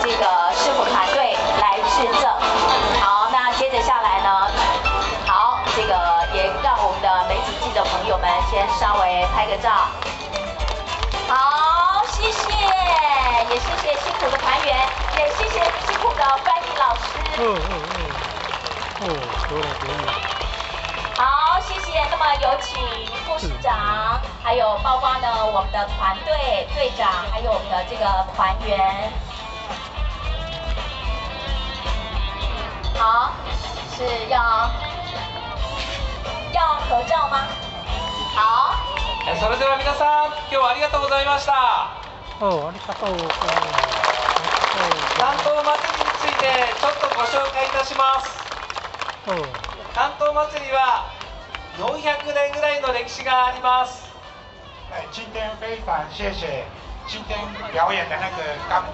这个师傅团队来致赠。好，那接着下来呢，好，这个也让我们的媒体记者朋友们先稍微拍个照。好，谢谢，也谢谢辛苦的团员，也谢谢辛苦的翻译老师。好，谢谢。那么有请副市长，还有包括呢我们的团队队长，还有我们的这个团员。好，是要合照吗？好。それでは皆さん、今日はありがとうございました。ありがとう。関東祭りについてちょっとご紹介いたします。関東祭りは400年ぐらいの歴史があります。今天非常谢谢今天表演的那个钢